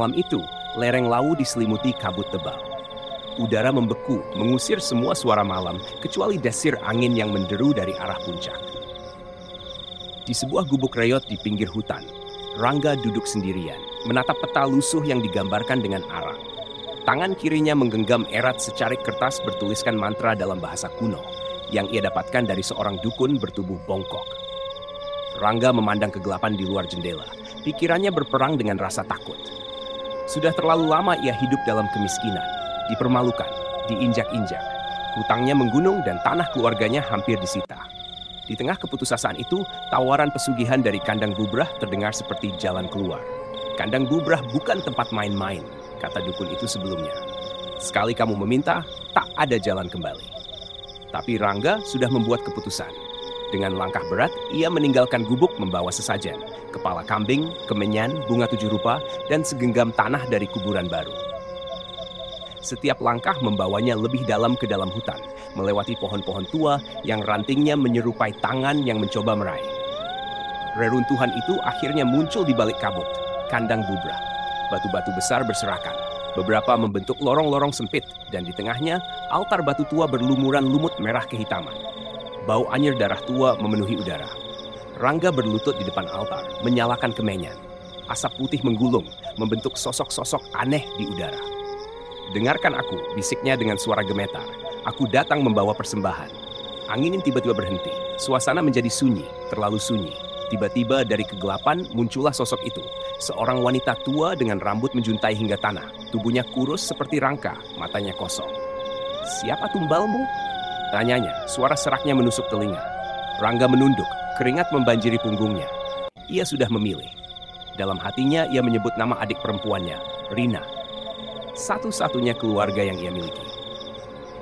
Malam itu, lereng Lawu diselimuti kabut tebal. Udara membeku, mengusir semua suara malam, kecuali desir angin yang menderu dari arah puncak. Di sebuah gubuk reot di pinggir hutan, Rangga duduk sendirian, menatap peta lusuh yang digambarkan dengan arang. Tangan kirinya menggenggam erat secarik kertas bertuliskan mantra dalam bahasa kuno, yang ia dapatkan dari seorang dukun bertubuh bongkok. Rangga memandang kegelapan di luar jendela. Pikirannya berperang dengan rasa takut. Sudah terlalu lama ia hidup dalam kemiskinan, dipermalukan, diinjak-injak. Hutangnya menggunung dan tanah keluarganya hampir disita. Di tengah keputusasaan itu, tawaran pesugihan dari Kandang Bubrah terdengar seperti jalan keluar. Kandang Bubrah bukan tempat main-main, kata dukun itu sebelumnya. Sekali kamu meminta, tak ada jalan kembali. Tapi Rangga sudah membuat keputusan. Dengan langkah berat, ia meninggalkan gubuk membawa sesajen, kepala kambing, kemenyan, bunga 7 rupa, dan segenggam tanah dari kuburan baru. Setiap langkah membawanya lebih dalam ke dalam hutan, melewati pohon-pohon tua yang rantingnya menyerupai tangan yang mencoba meraih. Reruntuhan itu akhirnya muncul di balik kabut, Kandang Bubrah. Batu-batu besar berserakan, beberapa membentuk lorong-lorong sempit, dan di tengahnya, altar batu tua berlumuran lumut merah kehitaman. Bau anyir darah tua memenuhi udara. Rangga berlutut di depan altar, menyalakan kemenyan. Asap putih menggulung, membentuk sosok-sosok aneh di udara. Dengarkan aku, bisiknya dengan suara gemetar. Aku datang membawa persembahan. Angin tiba-tiba berhenti. Suasana menjadi sunyi, terlalu sunyi. Tiba-tiba dari kegelapan muncullah sosok itu. Seorang wanita tua dengan rambut menjuntai hingga tanah. Tubuhnya kurus seperti rangka, matanya kosong. Siapa tumbalmu? Tanyanya, suara seraknya menusuk telinga. Rangga menunduk, keringat membanjiri punggungnya. Ia sudah memilih. Dalam hatinya ia menyebut nama adik perempuannya, Rina. Satu-satunya keluarga yang ia miliki.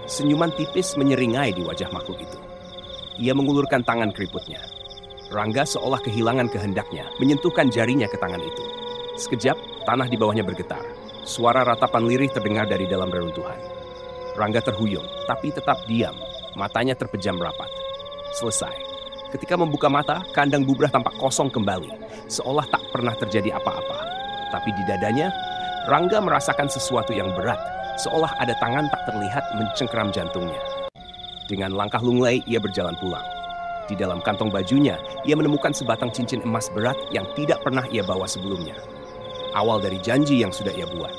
Senyuman tipis menyeringai di wajah makhluk itu. Ia mengulurkan tangan keriputnya. Rangga seolah kehilangan kehendaknya, menyentuhkan jarinya ke tangan itu. Sekejap, tanah di bawahnya bergetar. Suara ratapan lirih terdengar dari dalam reruntuhan. Rangga terhuyung, tapi tetap diam. Matanya terpejam rapat. Selesai. Ketika membuka mata, Kandang Bubrah tampak kosong kembali, seolah tak pernah terjadi apa-apa. Tapi di dadanya, Rangga merasakan sesuatu yang berat, seolah ada tangan tak terlihat mencengkeram jantungnya. Dengan langkah lunglai, ia berjalan pulang. Di dalam kantong bajunya, ia menemukan sebatang cincin emas berat yang tidak pernah ia bawa sebelumnya. Awal dari janji yang sudah ia buat.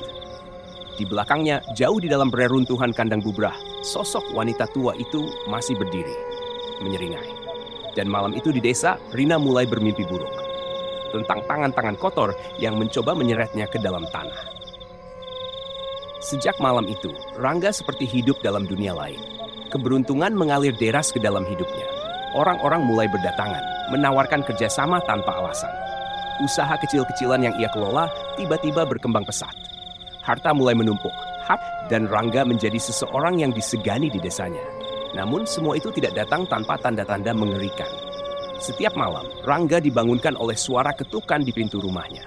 Di belakangnya, jauh di dalam reruntuhan Kandang Bubrah, sosok wanita tua itu masih berdiri, menyeringai. Dan malam itu di desa, Rina mulai bermimpi buruk. Tentang tangan-tangan kotor yang mencoba menyeretnya ke dalam tanah. Sejak malam itu, Rangga seperti hidup dalam dunia lain. Keberuntungan mengalir deras ke dalam hidupnya. Orang-orang mulai berdatangan, menawarkan kerjasama tanpa alasan. Usaha kecil-kecilan yang ia kelola tiba-tiba berkembang pesat. Harta mulai menumpuk, dan Rangga menjadi seseorang yang disegani di desanya. Namun semua itu tidak datang tanpa tanda-tanda mengerikan. Setiap malam, Rangga dibangunkan oleh suara ketukan di pintu rumahnya.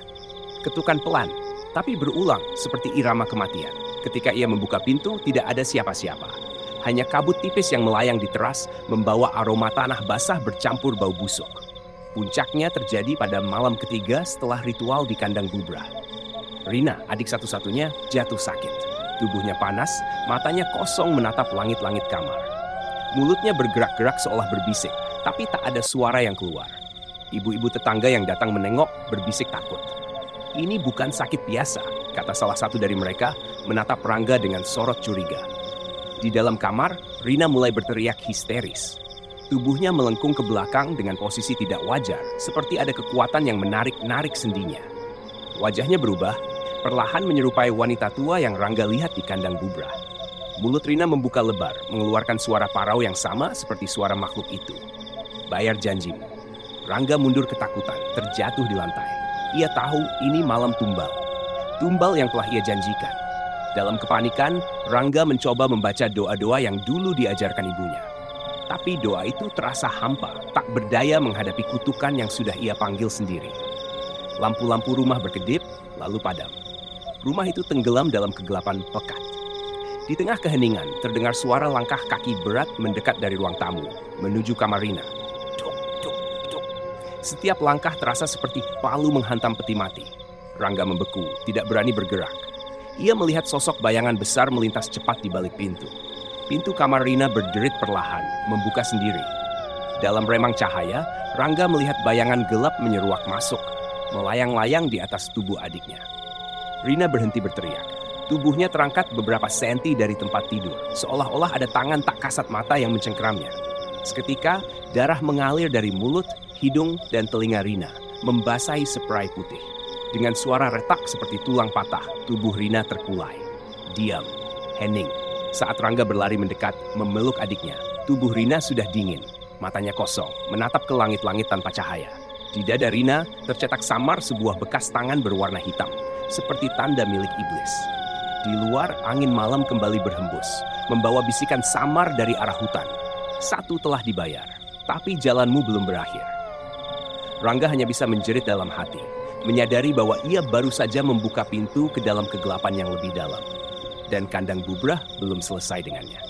Ketukan pelan, tapi berulang seperti irama kematian. Ketika ia membuka pintu, tidak ada siapa-siapa. Hanya kabut tipis yang melayang di teras membawa aroma tanah basah bercampur bau busuk. Puncaknya terjadi pada malam ketiga setelah ritual di Kandang Bubrah. Rina, adik satu-satunya, jatuh sakit. Tubuhnya panas, matanya kosong menatap langit-langit kamar. Mulutnya bergerak-gerak seolah berbisik, tapi tak ada suara yang keluar. Ibu-ibu tetangga yang datang menengok berbisik takut. Ini bukan sakit biasa, kata salah satu dari mereka, menatap Rangga dengan sorot curiga. Di dalam kamar, Rina mulai berteriak histeris. Tubuhnya melengkung ke belakang dengan posisi tidak wajar, seperti ada kekuatan yang menarik-narik sendinya. Wajahnya berubah, perlahan menyerupai wanita tua yang Rangga lihat di Kandang Bubrah. Mulut Rina membuka lebar, mengeluarkan suara parau yang sama seperti suara makhluk itu. Bayar janjimu. Rangga mundur ketakutan, terjatuh di lantai. Ia tahu ini malam tumbal. Tumbal yang telah ia janjikan. Dalam kepanikan, Rangga mencoba membaca doa-doa yang dulu diajarkan ibunya. Tapi doa itu terasa hampa, tak berdaya menghadapi kutukan yang sudah ia panggil sendiri. Lampu-lampu rumah berkedip, lalu padam. Rumah itu tenggelam dalam kegelapan pekat. Di tengah keheningan, terdengar suara langkah kaki berat mendekat dari ruang tamu, menuju kamar Rina. Duk, duk, duk. Setiap langkah terasa seperti palu menghantam peti mati. Rangga membeku, tidak berani bergerak. Ia melihat sosok bayangan besar melintas cepat di balik pintu. Pintu kamar Rina berderit perlahan, membuka sendiri. Dalam remang cahaya, Rangga melihat bayangan gelap menyeruak masuk, melayang-layang di atas tubuh adiknya. Rina berhenti berteriak. Tubuhnya terangkat beberapa senti dari tempat tidur, seolah-olah ada tangan tak kasat mata yang mencengkeramnya. Seketika, darah mengalir dari mulut, hidung, dan telinga Rina, membasahi spray putih. Dengan suara retak seperti tulang patah, tubuh Rina terkulai. Diam. Hening. Saat Rangga berlari mendekat, memeluk adiknya, tubuh Rina sudah dingin. Matanya kosong, menatap ke langit-langit tanpa cahaya. Di dada Rina tercetak samar sebuah bekas tangan berwarna hitam, seperti tanda milik iblis. Di luar, angin malam kembali berhembus, membawa bisikan samar dari arah hutan. Satu telah dibayar, tapi jalanmu belum berakhir. Rangga hanya bisa menjerit dalam hati, menyadari bahwa ia baru saja membuka pintu ke dalam kegelapan yang lebih dalam. Dan kandang bubrah belum selesai dengannya.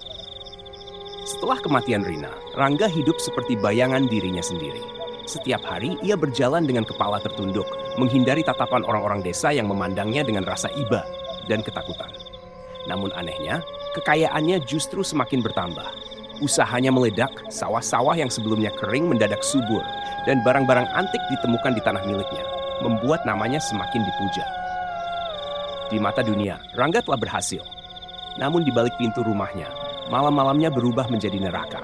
Setelah kematian Rina, Rangga hidup seperti bayangan dirinya sendiri. Setiap hari ia berjalan dengan kepala tertunduk, menghindari tatapan orang-orang desa yang memandangnya dengan rasa iba dan ketakutan. Namun anehnya, kekayaannya justru semakin bertambah. Usahanya meledak, sawah-sawah yang sebelumnya kering mendadak subur, dan barang-barang antik ditemukan di tanah miliknya, membuat namanya semakin dipuja. Di mata dunia, Rangga telah berhasil. Namun di balik pintu rumahnya, malam-malamnya berubah menjadi neraka.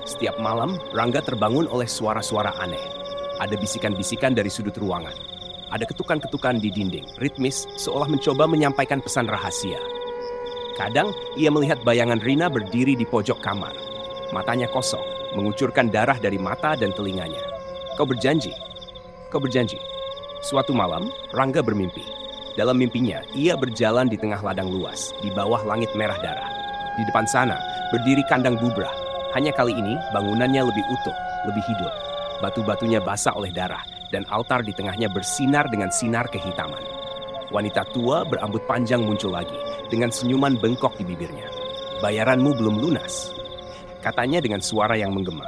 Setiap malam, Rangga terbangun oleh suara-suara aneh. Ada bisikan-bisikan dari sudut ruangan. Ada ketukan-ketukan di dinding, ritmis, seolah mencoba menyampaikan pesan rahasia. Kadang, ia melihat bayangan Rina berdiri di pojok kamar. Matanya kosong, mengucurkan darah dari mata dan telinganya. Kau berjanji. Kau berjanji. Suatu malam, Rangga bermimpi. Dalam mimpinya, ia berjalan di tengah ladang luas, di bawah langit merah darah. Di depan sana, berdiri kandang bubrah. Hanya kali ini, bangunannya lebih utuh, lebih hidup. Batu-batunya basah oleh darah, dan altar di tengahnya bersinar dengan sinar kehitaman. Wanita tua berambut panjang muncul lagi, dengan senyuman bengkok di bibirnya. Bayaranmu belum lunas, katanya dengan suara yang menggema.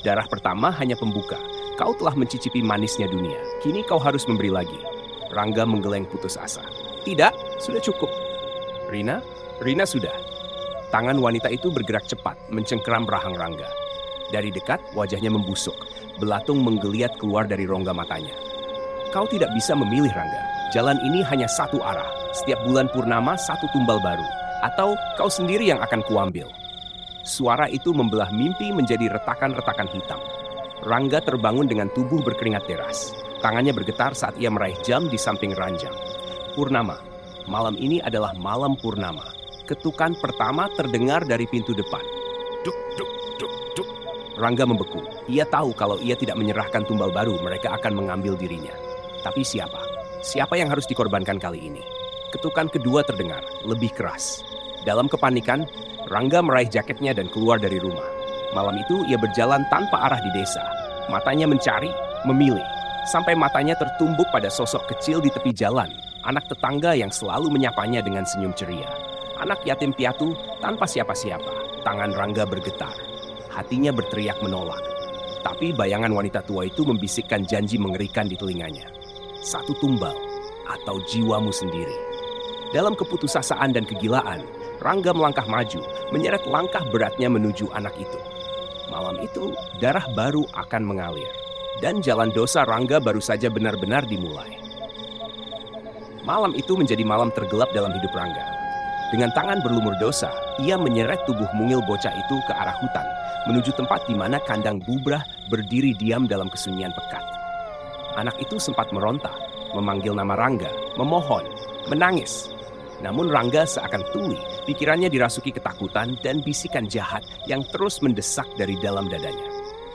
Darah pertama hanya pembuka. Kau telah mencicipi manisnya dunia. Kini kau harus memberi lagi. Rangga menggeleng putus asa. Tidak, sudah cukup. Rina sudah. Tangan wanita itu bergerak cepat, mencengkeram rahang Rangga. Dari dekat, wajahnya membusuk. Belatung menggeliat keluar dari rongga matanya. Kau tidak bisa memilih, Rangga. Jalan ini hanya satu arah. Setiap bulan purnama, satu tumbal baru. Atau kau sendiri yang akan kuambil. Suara itu membelah mimpi menjadi retakan-retakan hitam. Rangga terbangun dengan tubuh berkeringat deras. Tangannya bergetar saat ia meraih jam di samping ranjang. Purnama. Malam ini adalah malam purnama. Ketukan pertama terdengar dari pintu depan. Duk, duk, duk, duk. Rangga membeku. Ia tahu kalau ia tidak menyerahkan tumbal baru, mereka akan mengambil dirinya. Tapi siapa? Siapa yang harus dikorbankan kali ini? Ketukan kedua terdengar, lebih keras. Dalam kepanikan, Rangga meraih jaketnya dan keluar dari rumah. Malam itu ia berjalan tanpa arah di desa. Matanya mencari, memilih. Sampai matanya tertumbuk pada sosok kecil di tepi jalan. Anak tetangga yang selalu menyapanya dengan senyum ceria. Anak yatim piatu tanpa siapa-siapa. Tangan Rangga bergetar. Hatinya berteriak menolak. Tapi bayangan wanita tua itu membisikkan janji mengerikan di telinganya. Satu tumbal atau jiwamu sendiri. Dalam keputusasaan dan kegilaan, Rangga melangkah maju, menyeret langkah beratnya menuju anak itu. Malam itu, darah baru akan mengalir. Dan jalan dosa Rangga baru saja benar-benar dimulai. Malam itu menjadi malam tergelap dalam hidup Rangga. Dengan tangan berlumur dosa, ia menyeret tubuh mungil bocah itu ke arah hutan, menuju tempat di mana kandang bubrah berdiri diam dalam kesunyian pekat. Anak itu sempat meronta, memanggil nama Rangga, memohon, menangis. Namun Rangga seakan tuli, pikirannya dirasuki ketakutan dan bisikan jahat yang terus mendesak dari dalam dadanya.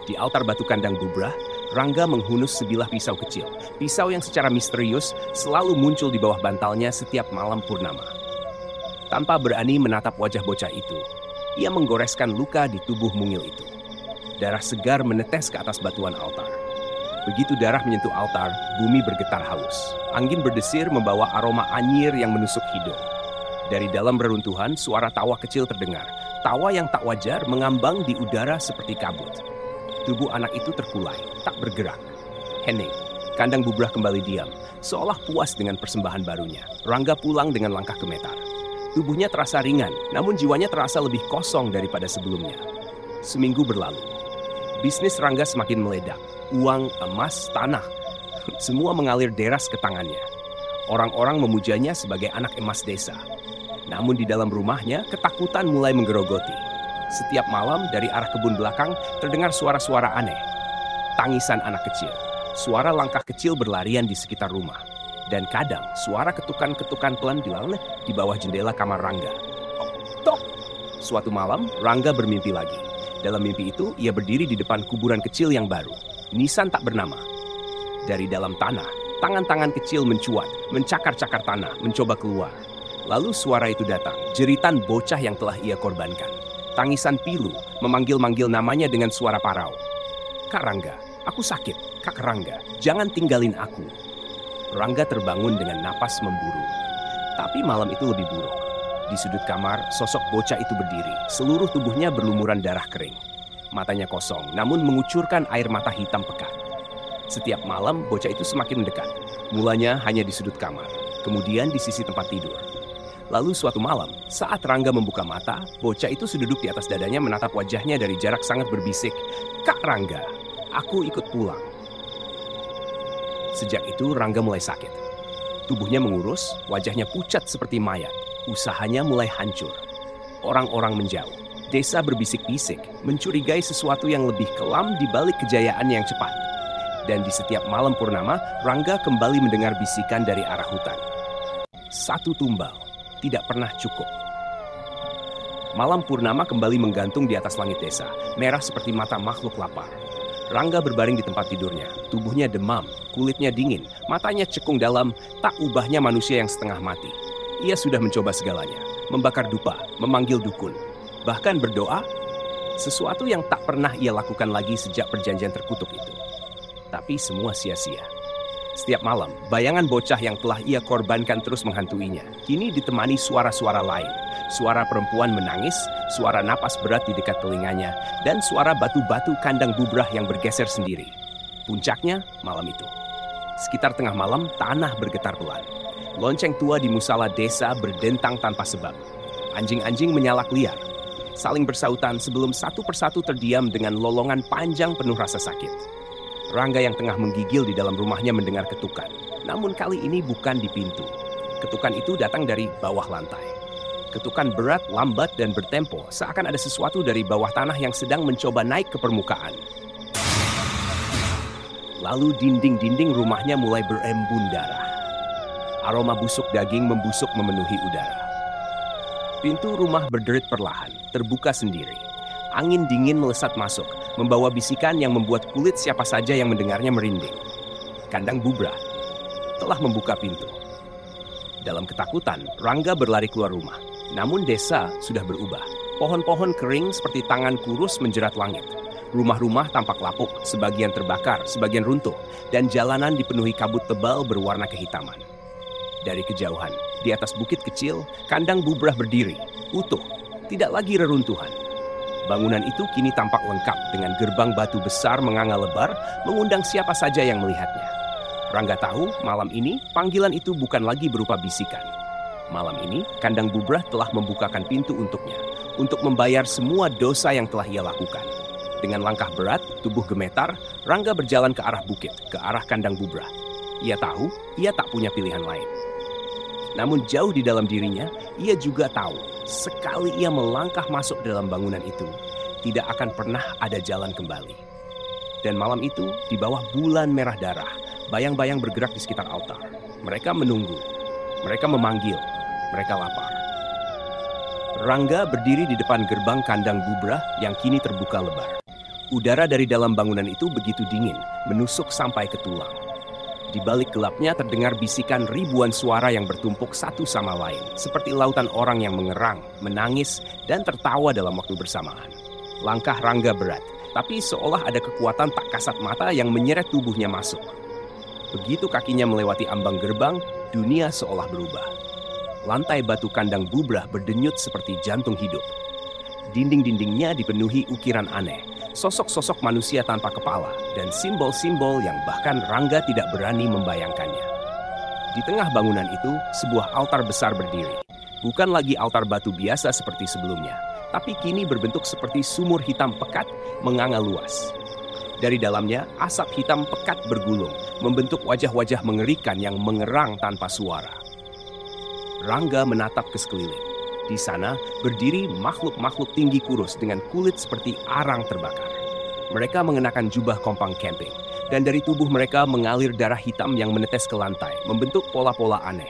Di altar batu kandang bubrah, Rangga menghunus sebilah pisau kecil. Pisau yang secara misterius selalu muncul di bawah bantalnya setiap malam purnama. Tanpa berani menatap wajah bocah itu, ia menggoreskan luka di tubuh mungil itu. Darah segar menetes ke atas batuan altar. Begitu darah menyentuh altar, bumi bergetar haus. Angin berdesir membawa aroma anyir yang menusuk hidung. Dari dalam reruntuhan, suara tawa kecil terdengar. Tawa yang tak wajar mengambang di udara seperti kabut. Tubuh anak itu terkulai, tak bergerak. Hening. Kandang Bubrah kembali diam, seolah puas dengan persembahan barunya. Rangga pulang dengan langkah gemetar. Tubuhnya terasa ringan, namun jiwanya terasa lebih kosong daripada sebelumnya. Seminggu berlalu. Bisnis Rangga semakin meledak. Uang, emas, tanah, semua mengalir deras ke tangannya. Orang-orang memujanya sebagai anak emas desa. Namun di dalam rumahnya, ketakutan mulai menggerogoti. Setiap malam dari arah kebun belakang terdengar suara-suara aneh. Tangisan anak kecil, suara langkah kecil berlarian di sekitar rumah. Dan kadang suara ketukan-ketukan pelan di bawah jendela kamar Rangga. Tok! Suatu malam, Rangga bermimpi lagi. Dalam mimpi itu, ia berdiri di depan kuburan kecil yang baru. Nisan tak bernama. Dari dalam tanah, tangan-tangan kecil mencuat, mencakar-cakar tanah, mencoba keluar. Lalu suara itu datang, jeritan bocah yang telah ia korbankan. Tangisan pilu, memanggil-manggil namanya dengan suara parau. Kak Rangga, aku sakit. Kak Rangga, jangan tinggalin aku. Rangga terbangun dengan napas memburu. Tapi malam itu lebih buruk. Di sudut kamar, sosok bocah itu berdiri. Seluruh tubuhnya berlumuran darah kering. Matanya kosong, namun mengucurkan air mata hitam pekat. Setiap malam, bocah itu semakin mendekat. Mulanya hanya di sudut kamar, kemudian di sisi tempat tidur. Lalu suatu malam, saat Rangga membuka mata, bocah itu sudah duduk di atas dadanya menatap wajahnya dari jarak sangat berbisik. Kak Rangga, aku ikut pulang. Sejak itu Rangga mulai sakit. Tubuhnya mengurus, wajahnya pucat seperti mayat. Usahanya mulai hancur. Orang-orang menjauh. Desa berbisik-bisik, mencurigai sesuatu yang lebih kelam di balik kejayaan yang cepat. Dan di setiap malam purnama, Rangga kembali mendengar bisikan dari arah hutan. Satu tumbal, tidak pernah cukup. Malam purnama kembali menggantung di atas langit desa, merah seperti mata makhluk lapar. Rangga berbaring di tempat tidurnya, tubuhnya demam, kulitnya dingin, matanya cekung dalam, tak ubahnya manusia yang setengah mati. Ia sudah mencoba segalanya, membakar dupa, memanggil dukun, bahkan berdoa, sesuatu yang tak pernah ia lakukan lagi sejak perjanjian terkutuk itu. Tapi semua sia-sia. Setiap malam, bayangan bocah yang telah ia korbankan terus menghantuinya. Kini ditemani suara-suara lain. Suara perempuan menangis, suara napas berat di dekat telinganya, dan suara batu-batu kandang Bubrah yang bergeser sendiri. Puncaknya, malam itu. Sekitar tengah malam, tanah bergetar pelan. Lonceng tua di musala desa berdentang tanpa sebab. Anjing-anjing menyalak liar, saling bersautan sebelum satu persatu terdiam dengan lolongan panjang penuh rasa sakit. Rangga yang tengah menggigil di dalam rumahnya mendengar ketukan. Namun kali ini bukan di pintu. Ketukan itu datang dari bawah lantai. Ketukan berat, lambat, dan bertempo, seakan ada sesuatu dari bawah tanah yang sedang mencoba naik ke permukaan. Lalu dinding-dinding rumahnya mulai berembun darah. Aroma busuk daging membusuk memenuhi udara. Pintu rumah berderit perlahan, terbuka sendiri. Angin dingin melesat masuk, membawa bisikan yang membuat kulit siapa saja yang mendengarnya merinding. Kandang Bubrah telah membuka pintu. Dalam ketakutan, Rangga berlari keluar rumah. Namun desa sudah berubah. Pohon-pohon kering seperti tangan kurus menjerat langit. Rumah-rumah tampak lapuk, sebagian terbakar, sebagian runtuh, dan jalanan dipenuhi kabut tebal berwarna kehitaman. Dari kejauhan, di atas bukit kecil, kandang Bubrah berdiri, utuh, tidak lagi reruntuhan. Bangunan itu kini tampak lengkap dengan gerbang batu besar menganga lebar, mengundang siapa saja yang melihatnya. Rangga tahu malam ini panggilan itu bukan lagi berupa bisikan. Malam ini, kandang Bubrah telah membukakan pintu untuknya, untuk membayar semua dosa yang telah ia lakukan. Dengan langkah berat, tubuh gemetar, Rangga berjalan ke arah bukit, ke arah kandang Bubrah. Ia tahu, ia tak punya pilihan lain. Namun jauh di dalam dirinya, ia juga tahu, sekali ia melangkah masuk dalam bangunan itu, tidak akan pernah ada jalan kembali. Dan malam itu, di bawah bulan merah darah, bayang-bayang bergerak di sekitar altar. Mereka menunggu, mereka memanggil, mereka lapar. Rangga berdiri di depan gerbang kandang Bubrah yang kini terbuka lebar. Udara dari dalam bangunan itu begitu dingin, menusuk sampai ke tulang. Di balik gelapnya terdengar bisikan ribuan suara yang bertumpuk satu sama lain, seperti lautan orang yang mengerang, menangis, dan tertawa dalam waktu bersamaan. Langkah Rangga berat, tapi seolah ada kekuatan tak kasat mata yang menyeret tubuhnya masuk. Begitu kakinya melewati ambang gerbang, dunia seolah berubah. Lantai batu kandang Bubrah berdenyut seperti jantung hidup. Dinding-dindingnya dipenuhi ukiran aneh, sosok-sosok manusia tanpa kepala, dan simbol-simbol yang bahkan Rangga tidak berani membayangkannya. Di tengah bangunan itu, sebuah altar besar berdiri. Bukan lagi altar batu biasa seperti sebelumnya, tapi kini berbentuk seperti sumur hitam pekat menganga luas. Dari dalamnya, asap hitam pekat bergulung, membentuk wajah-wajah mengerikan yang mengerang tanpa suara. Rangga menatap ke sekeliling. Di sana berdiri makhluk-makhluk tinggi kurus dengan kulit seperti arang terbakar. Mereka mengenakan jubah kompang camping, dan dari tubuh mereka mengalir darah hitam yang menetes ke lantai, membentuk pola-pola aneh.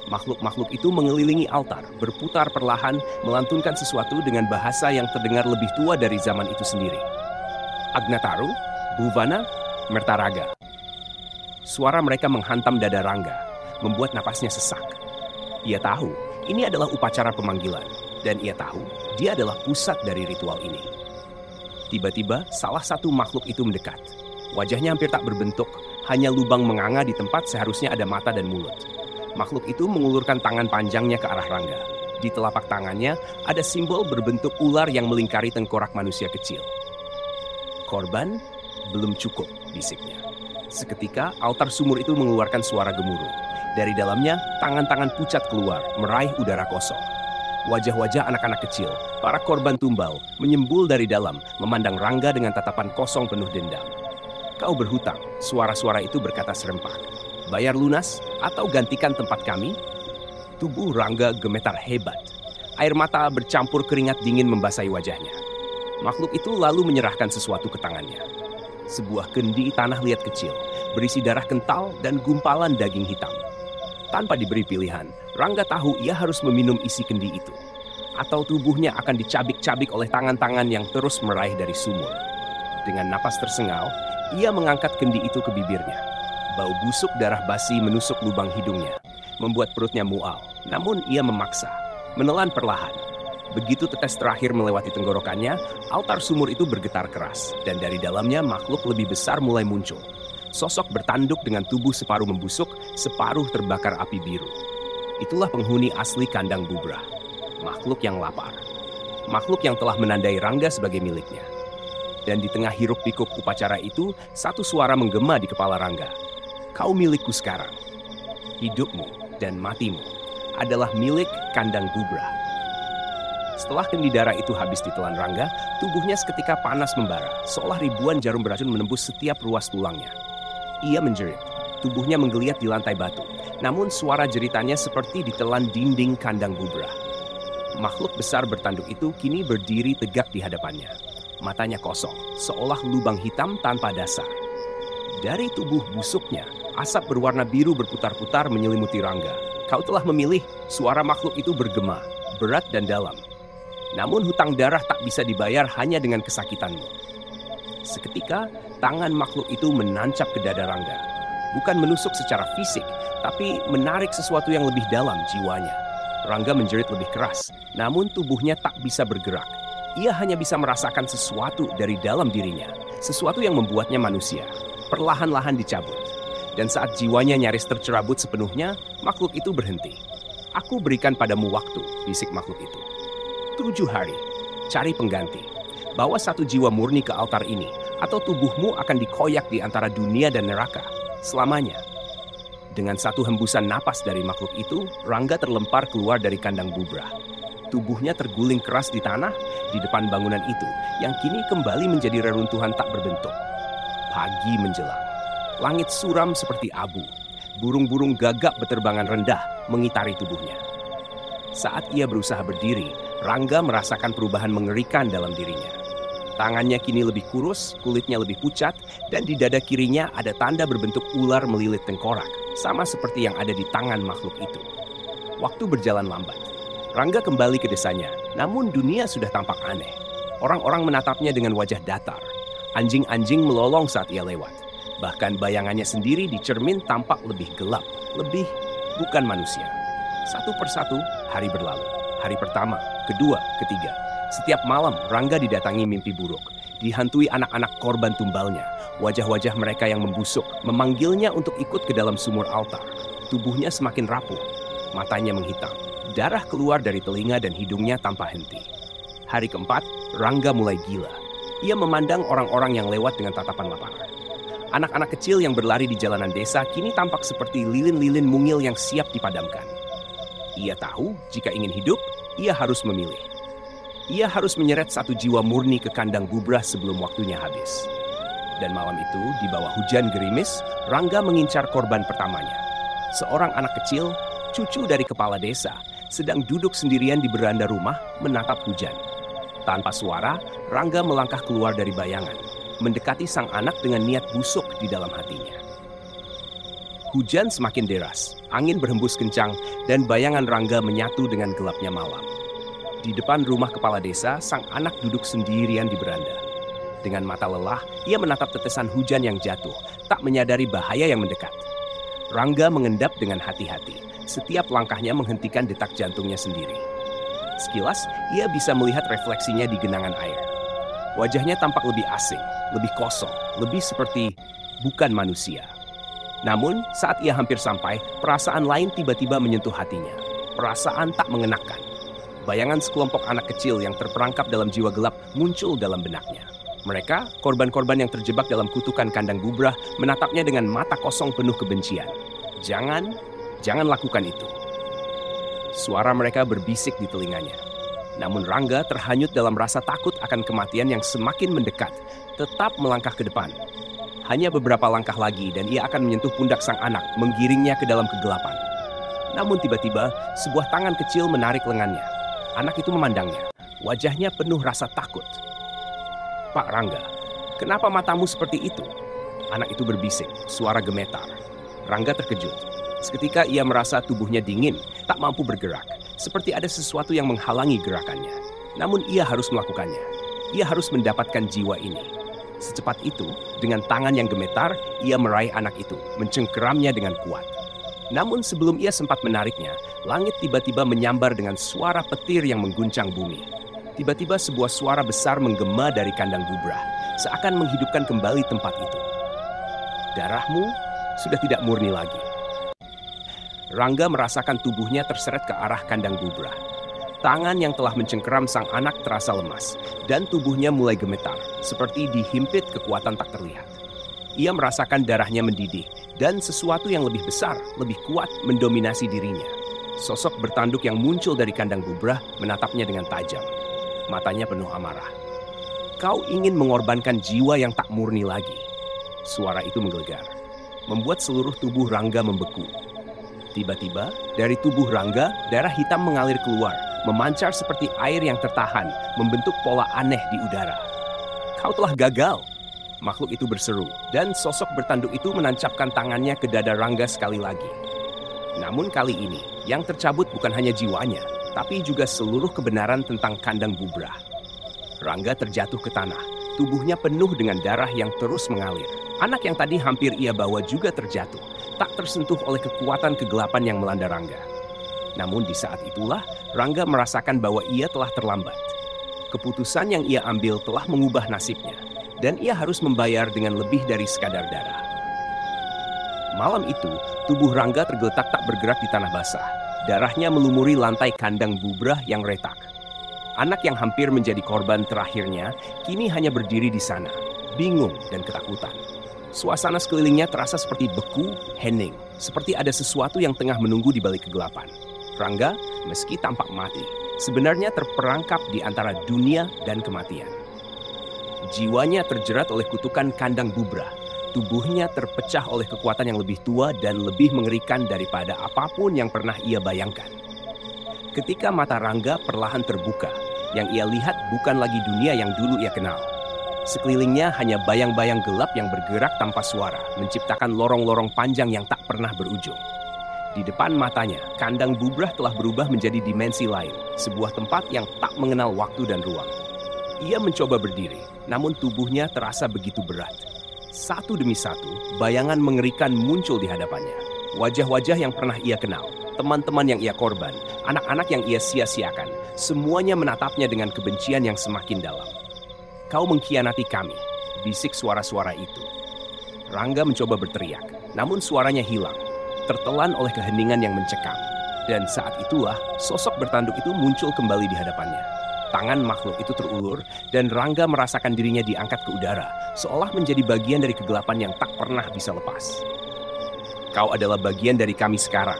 Makhluk-makhluk itu mengelilingi altar, berputar perlahan, melantunkan sesuatu dengan bahasa yang terdengar lebih tua dari zaman itu sendiri. Agnataru, Bhuvana, Mertaraga. Suara mereka menghantam dada Rangga, membuat napasnya sesak. Ia tahu ini adalah upacara pemanggilan, dan ia tahu dia adalah pusat dari ritual ini. Tiba-tiba, salah satu makhluk itu mendekat. Wajahnya hampir tak berbentuk, hanya lubang menganga di tempat seharusnya ada mata dan mulut. Makhluk itu mengulurkan tangan panjangnya ke arah Rangga. Di telapak tangannya ada simbol berbentuk ular yang melingkari tengkorak manusia kecil. Korban belum cukup, bisiknya. Seketika, altar sumur itu mengeluarkan suara gemuruh. Dari dalamnya, tangan-tangan pucat keluar, meraih udara kosong. Wajah-wajah anak-anak kecil, para korban tumbal, menyembul dari dalam, memandang Rangga dengan tatapan kosong penuh dendam. Kau berhutang, suara-suara itu berkata serempak. Bayar lunas atau gantikan tempat kami? Tubuh Rangga gemetar hebat. Air mata bercampur keringat dingin membasahi wajahnya. Makhluk itu lalu menyerahkan sesuatu ke tangannya. Sebuah kendi tanah liat kecil, berisi darah kental dan gumpalan daging hitam. Tanpa diberi pilihan, Rangga tahu ia harus meminum isi kendi itu. Atau tubuhnya akan dicabik-cabik oleh tangan-tangan yang terus meraih dari sumur. Dengan napas tersengal, ia mengangkat kendi itu ke bibirnya. Bau busuk darah basi menusuk lubang hidungnya, membuat perutnya mual. Namun ia memaksa, menelan perlahan. Begitu tetes terakhir melewati tenggorokannya, altar sumur itu bergetar keras. Dan dari dalamnya makhluk lebih besar mulai muncul. Sosok bertanduk dengan tubuh separuh membusuk, separuh terbakar api biru. Itulah penghuni asli kandang Bubra. Makhluk yang lapar. Makhluk yang telah menandai Rangga sebagai miliknya. Dan di tengah hiruk-pikuk upacara itu, satu suara menggema di kepala Rangga. Kau milikku sekarang. Hidupmu dan matimu adalah milik kandang Bubra. Setelah kendi darah itu habis ditelan Rangga, tubuhnya seketika panas membara, seolah ribuan jarum beracun menembus setiap ruas tulangnya. Ia menjerit, tubuhnya menggeliat di lantai batu. Namun suara jeritannya seperti ditelan dinding kandang Bubra. Makhluk besar bertanduk itu kini berdiri tegak di hadapannya. Matanya kosong, seolah lubang hitam tanpa dasar. Dari tubuh busuknya, asap berwarna biru berputar-putar menyelimuti Rangga. Kau telah memilih, suara makhluk itu bergema, berat dan dalam. Namun hutang darah tak bisa dibayar hanya dengan kesakitanmu. Seketika, tangan makhluk itu menancap ke dada Rangga. Bukan menusuk secara fisik, tapi menarik sesuatu yang lebih dalam jiwanya. Rangga menjerit lebih keras, namun tubuhnya tak bisa bergerak. Ia hanya bisa merasakan sesuatu dari dalam dirinya, sesuatu yang membuatnya manusia. Perlahan-lahan dicabut. Dan saat jiwanya nyaris tercerabut sepenuhnya, makhluk itu berhenti. Aku berikan padamu waktu, bisik makhluk itu. 7 hari, cari pengganti. Bawa satu jiwa murni ke altar ini, atau tubuhmu akan dikoyak di antara dunia dan neraka, selamanya. Dengan satu hembusan napas dari makhluk itu, Rangga terlempar keluar dari kandang Bubra. Tubuhnya terguling keras di tanah, di depan bangunan itu, yang kini kembali menjadi reruntuhan tak berbentuk. Pagi menjelang. Langit suram seperti abu. Burung-burung gagak beterbangan rendah mengitari tubuhnya. Saat ia berusaha berdiri, Rangga merasakan perubahan mengerikan dalam dirinya. Tangannya kini lebih kurus, kulitnya lebih pucat, dan di dada kirinya ada tanda berbentuk ular melilit tengkorak, sama seperti yang ada di tangan makhluk itu. Waktu berjalan lambat. Rangga kembali ke desanya, namun dunia sudah tampak aneh. Orang-orang menatapnya dengan wajah datar. Anjing-anjing melolong saat ia lewat. Bahkan bayangannya sendiri di cermin tampak lebih gelap, lebih bukan manusia. Satu persatu, hari berlalu. Hari pertama, kedua, ketiga. Setiap malam, Rangga didatangi mimpi buruk. Dihantui anak-anak korban tumbalnya. Wajah-wajah mereka yang membusuk, memanggilnya untuk ikut ke dalam sumur altar. Tubuhnya semakin rapuh. Matanya menghitam. Darah keluar dari telinga dan hidungnya tanpa henti. Hari keempat, Rangga mulai gila. Ia memandang orang-orang yang lewat dengan tatapan lapar. Anak-anak kecil yang berlari di jalanan desa kini tampak seperti lilin-lilin mungil yang siap dipadamkan. Ia tahu jika ingin hidup, ia harus memilih. Ia harus menyeret satu jiwa murni ke kandang bubrah sebelum waktunya habis. Dan malam itu, di bawah hujan gerimis, Rangga mengincar korban pertamanya. Seorang anak kecil, cucu dari kepala desa, sedang duduk sendirian di beranda rumah menatap hujan. Tanpa suara, Rangga melangkah keluar dari bayangan, mendekati sang anak dengan niat busuk di dalam hatinya. Hujan semakin deras, angin berhembus kencang, dan bayangan Rangga menyatu dengan gelapnya malam. Di depan rumah kepala desa, sang anak duduk sendirian di beranda. Dengan mata lelah, ia menatap tetesan hujan yang jatuh, tak menyadari bahaya yang mendekat. Rangga mengendap dengan hati-hati, setiap langkahnya menghentikan detak jantungnya sendiri. Sekilas, ia bisa melihat refleksinya di genangan air. Wajahnya tampak lebih asing, lebih kosong, lebih seperti bukan manusia. Namun, saat ia hampir sampai, perasaan lain tiba-tiba menyentuh hatinya. Perasaan tak mengenakan. Bayangan sekelompok anak kecil yang terperangkap dalam jiwa gelap muncul dalam benaknya. Mereka, korban-korban yang terjebak dalam kutukan kandang bubrah, menatapnya dengan mata kosong penuh kebencian. Jangan lakukan itu. Suara mereka berbisik di telinganya. Namun Rangga terhanyut dalam rasa takut akan kematian yang semakin mendekat, tetap melangkah ke depan. Hanya beberapa langkah lagi dan ia akan menyentuh pundak sang anak, menggiringnya ke dalam kegelapan. Namun tiba-tiba, sebuah tangan kecil menarik lengannya. Anak itu memandangnya, wajahnya penuh rasa takut. "Pak Rangga, kenapa matamu seperti itu?" Anak itu berbisik, suara gemetar. Rangga terkejut. Seketika ia merasa tubuhnya dingin, tak mampu bergerak, seperti ada sesuatu yang menghalangi gerakannya. Namun ia harus melakukannya. Ia harus mendapatkan jiwa ini. Secepat itu, dengan tangan yang gemetar, ia meraih anak itu, mencengkeramnya dengan kuat. Namun sebelum ia sempat menariknya, langit tiba-tiba menyambar dengan suara petir yang mengguncang bumi. Tiba-tiba sebuah suara besar menggema dari kandang bubrah, seakan menghidupkan kembali tempat itu. "Darahmu sudah tidak murni lagi." Rangga merasakan tubuhnya terseret ke arah kandang bubrah. Tangan yang telah mencengkeram sang anak terasa lemas, dan tubuhnya mulai gemetar, seperti dihimpit kekuatan tak terlihat. Ia merasakan darahnya mendidih, dan sesuatu yang lebih besar, lebih kuat mendominasi dirinya. Sosok bertanduk yang muncul dari kandang bubrah menatapnya dengan tajam. Matanya penuh amarah. "Kau ingin mengorbankan jiwa yang tak murni lagi." Suara itu menggelegar, membuat seluruh tubuh Rangga membeku. Tiba-tiba, dari tubuh Rangga, darah hitam mengalir keluar, memancar seperti air yang tertahan, membentuk pola aneh di udara. "Kau telah gagal!" Makhluk itu berseru, dan sosok bertanduk itu menancapkan tangannya ke dada Rangga sekali lagi. Namun kali ini, yang tercabut bukan hanya jiwanya, tapi juga seluruh kebenaran tentang kandang bubrah. Rangga terjatuh ke tanah, tubuhnya penuh dengan darah yang terus mengalir. Anak yang tadi hampir ia bawa juga terjatuh, tak tersentuh oleh kekuatan kegelapan yang melanda Rangga. Namun di saat itulah, Rangga merasakan bahwa ia telah terlambat. Keputusan yang ia ambil telah mengubah nasibnya, dan ia harus membayar dengan lebih dari sekadar darah. Malam itu, tubuh Rangga tergeletak tak bergerak di tanah basah. Darahnya melumuri lantai kandang bubrah yang retak. Anak yang hampir menjadi korban terakhirnya, kini hanya berdiri di sana, bingung dan ketakutan. Suasana sekelilingnya terasa seperti beku, hening, seperti ada sesuatu yang tengah menunggu di balik kegelapan. Rangga, meski tampak mati, sebenarnya terperangkap di antara dunia dan kematian. Jiwanya terjerat oleh kutukan kandang bubrah. Tubuhnya terpecah oleh kekuatan yang lebih tua dan lebih mengerikan daripada apapun yang pernah ia bayangkan. Ketika mata Rangga perlahan terbuka, yang ia lihat bukan lagi dunia yang dulu ia kenal. Sekelilingnya hanya bayang-bayang gelap yang bergerak tanpa suara, menciptakan lorong-lorong panjang yang tak pernah berujung. Di depan matanya, kandang bubrah telah berubah menjadi dimensi lain, sebuah tempat yang tak mengenal waktu dan ruang. Ia mencoba berdiri, namun tubuhnya terasa begitu berat. Satu demi satu, bayangan mengerikan muncul di hadapannya. Wajah-wajah yang pernah ia kenal, teman-teman yang ia korban, anak-anak yang ia sia-siakan, semuanya menatapnya dengan kebencian yang semakin dalam. "Kau mengkhianati kami," bisik suara-suara itu. Rangga mencoba berteriak, namun suaranya hilang, tertelan oleh keheningan yang mencekam. Dan saat itulah, sosok bertanduk itu muncul kembali di hadapannya. Tangan makhluk itu terulur dan Rangga merasakan dirinya diangkat ke udara, seolah menjadi bagian dari kegelapan yang tak pernah bisa lepas. Kau adalah bagian dari kami sekarang.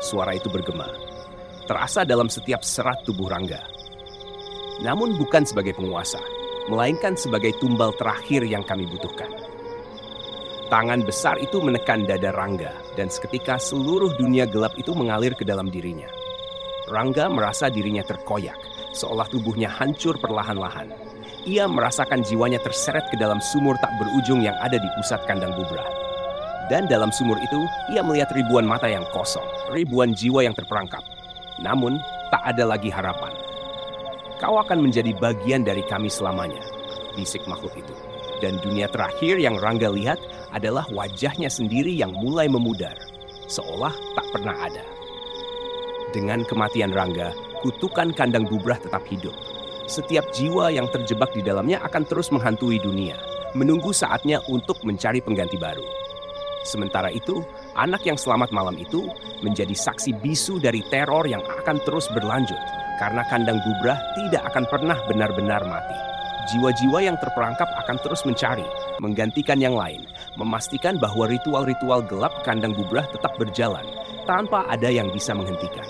Suara itu bergema, terasa dalam setiap serat tubuh Rangga. Namun bukan sebagai penguasa, melainkan sebagai tumbal terakhir yang kami butuhkan. Tangan besar itu menekan dada Rangga, dan seketika seluruh dunia gelap itu mengalir ke dalam dirinya. Rangga merasa dirinya terkoyak, seolah tubuhnya hancur perlahan-lahan. Ia merasakan jiwanya terseret ke dalam sumur tak berujung yang ada di pusat kandang Bubra. Dan dalam sumur itu, ia melihat ribuan mata yang kosong, ribuan jiwa yang terperangkap. Namun, tak ada lagi harapan. Kau akan menjadi bagian dari kami selamanya, bisik makhluk itu. Dan dunia terakhir yang Rangga lihat adalah wajahnya sendiri yang mulai memudar, seolah tak pernah ada. Dengan kematian Rangga, kutukan kandang Bubrah tetap hidup. Setiap jiwa yang terjebak di dalamnya akan terus menghantui dunia, menunggu saatnya untuk mencari pengganti baru. Sementara itu, anak yang selamat malam itu menjadi saksi bisu dari teror yang akan terus berlanjut, karena kandang Bubrah tidak akan pernah benar-benar mati. Jiwa-jiwa yang terperangkap akan terus mencari, menggantikan yang lain, memastikan bahwa ritual-ritual gelap kandang Bubrah tetap berjalan, tanpa ada yang bisa menghentikan.